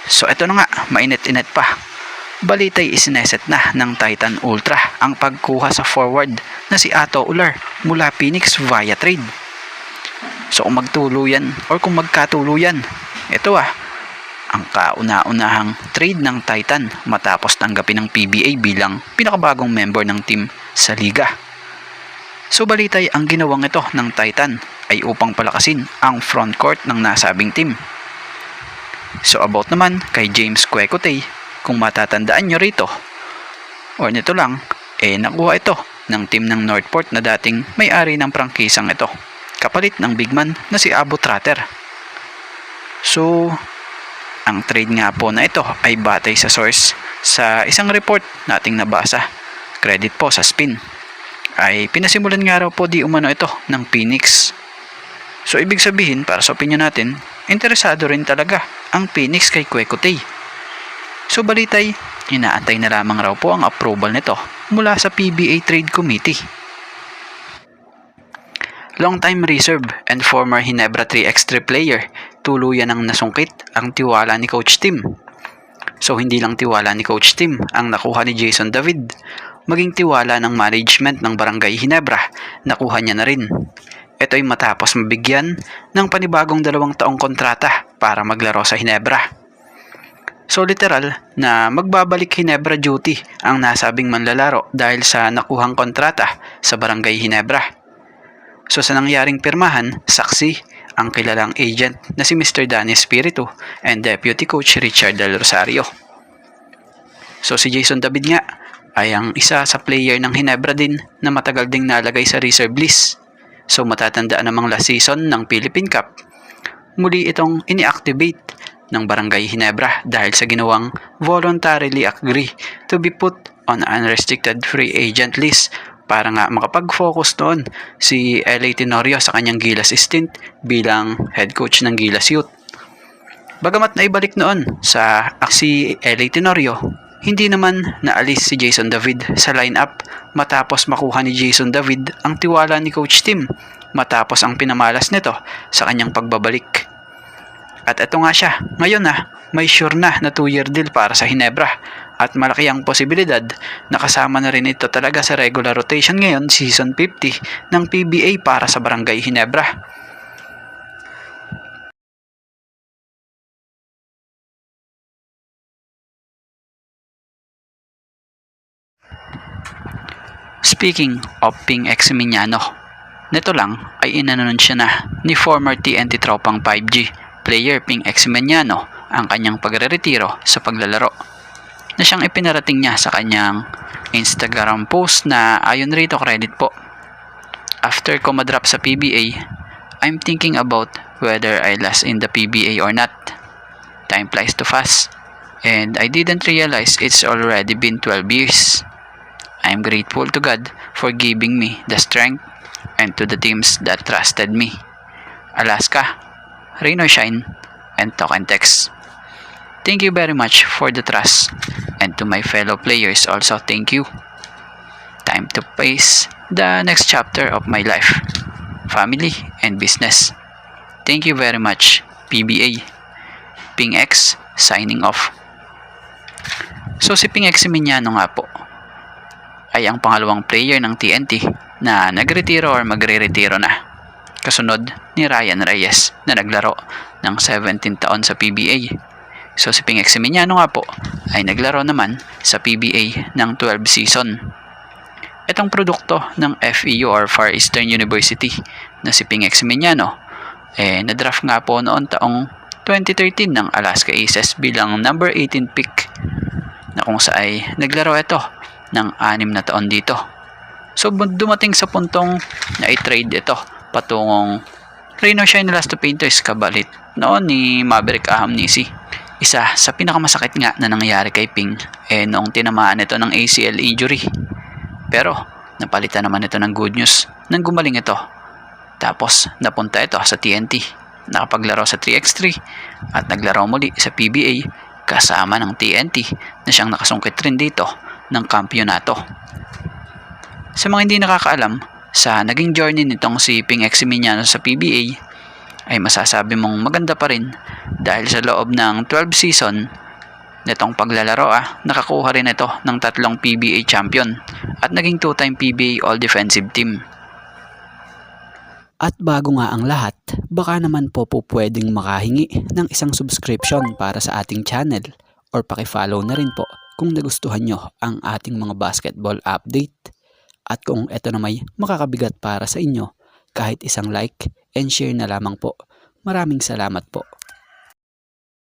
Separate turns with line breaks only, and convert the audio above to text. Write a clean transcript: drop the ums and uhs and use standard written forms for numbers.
So eto na nga, mainit-init pa. Balitay isineset na ng Titan Ultra ang pagkuha sa forward na si Ato Ular mula Phoenix via trade. So kung magtuluyan or kung magkatuluyan, ito ang kauna-unahang trade ng Titan matapos tanggapin ng PBA bilang pinakabagong member ng team sa liga. So balitay ang ginawang ito ng Titan ay upang palakasin ang frontcourt ng nasabing team. So about naman kay James Kwekutey, kung matatandaan nyo rito, or nito lang, nakuha ito ng team ng Northport na dating may-ari ng prangkisang ito, kapalit ng big man na si Abu Tratter. So, ang trade nga po na ito ay batay sa source sa isang report nating nabasa, credit po sa Spin, ay pinasimulan nga raw po di umano ito ng Phoenix. So, ibig sabihin, para sa opinion natin, interesado rin talaga ang Phoenix kay Kwekutey. So balitay, inaantay na lamang raw po ang approval nito mula sa PBA Trade Committee. Long-time reserve and former Ginebra 3x3 player, tuluyan ang nasungkit ang tiwala ni Coach Tim. So hindi lang tiwala ni Coach Tim ang nakuha ni Jason David, maging tiwala ng management ng Barangay Ginebra, nakuha niya na rin. Ito ay matapos mabigyan ng panibagong 2 taong kontrata para maglaro sa Ginebra. So literal na magbabalik Ginebra duty ang nasabing manlalaro dahil sa nakuhang kontrata sa Barangay Ginebra. So sa nangyaring pirmahan, saksi ang kilalang agent na si Mr. Danny Espiritu and Deputy Coach Richard Del Rosario. So si Jason David nga ay ang isa sa player ng Ginebra din na matagal ding nalagay sa reserve list. So matatandaan namang last season ng Philippine Cup, muli itong ini-activate ng Barangay Ginebra dahil sa ginawang voluntarily agree to be put on unrestricted free agent list para nga makapag-focus noon si LA Tenorio sa kanyang Gilas stint bilang head coach ng Gilas Youth. Bagamat naibalik noon sa si LA Tenorio, hindi naman naalis si Jason David sa lineup matapos makuha ni Jason David ang tiwala ni Coach Tim matapos ang pinamalas nito sa kanyang pagbabalik. At ito nga siya, ngayon may sure na 2-year deal para sa Ginebra at malaki ang posibilidad na kasama na rin ito talaga sa regular rotation ngayon season 50 ng PBA para sa Barangay Ginebra. Speaking of Ping Eximignano, nito lang ay inanunsya na ni former TNT tropang 5G player Ping Eximignano ang kanyang pagre-retiro sa paglalaro, na siyang ipinarating niya sa kanyang Instagram post na ayon rito credit po. After ko madrop sa PBA, I'm thinking about whether I last in the PBA or not. Time flies too fast and I didn't realize it's already been 12 years. I'm grateful to God for giving me the strength and to the teams that trusted me. Alaska, Rain or Shine, and Talk and Text. Thank you very much for the trust, and to my fellow players also thank you. Time to face the next chapter of my life, family and business. Thank you very much, PBA. Ping X signing off. So si Ping Eximignano nga po ay ang pangalawang player ng TNT na nagretiro or magre-retiro na, kasunod ni Ryan Reyes na naglaro ng 17 taon sa PBA. So si Ping Eximignano nga po ay naglaro naman sa PBA ng 12 season. Itong produkto ng FEU or Far Eastern University na si Ping Eximignano na-draft nga po noon taong 2013 ng Alaska Aces bilang number 18 pick, na kung saan naglaro ito ng 6 na taon dito. So dumating sa puntong na i-trade ito patungong Rain or Shine Las Painters kabalit noon ni Maverick Ahamnisi. Isa sa pinakamasakit nga na nangyari kay Ping noong tinamaan ito ng ACL injury. Pero napalitan naman ito ng good news nang gumaling ito. Tapos napunta ito sa TNT, nakapaglaro sa 3x3 at naglaro muli sa PBA kasama ng TNT na siyang nakasungkit rin dito ng kampyonato. Sa mga hindi nakakaalam sa naging journey nitong si Ping Eximignano sa PBA, ay masasabi mong maganda pa rin dahil sa loob ng 12 season nitong paglalaro nakakuha rin ito ng 3 PBA champion at naging 2-time PBA All-Defensive Team.
At bago nga ang lahat, baka naman po pwedeng makahingi ng isang subscription para sa ating channel or paki-follow na rin po kung nagustuhan nyo ang ating mga basketball update. At kung ito na may makakabigat para sa inyo, kahit isang like and share na lamang po. Maraming salamat po.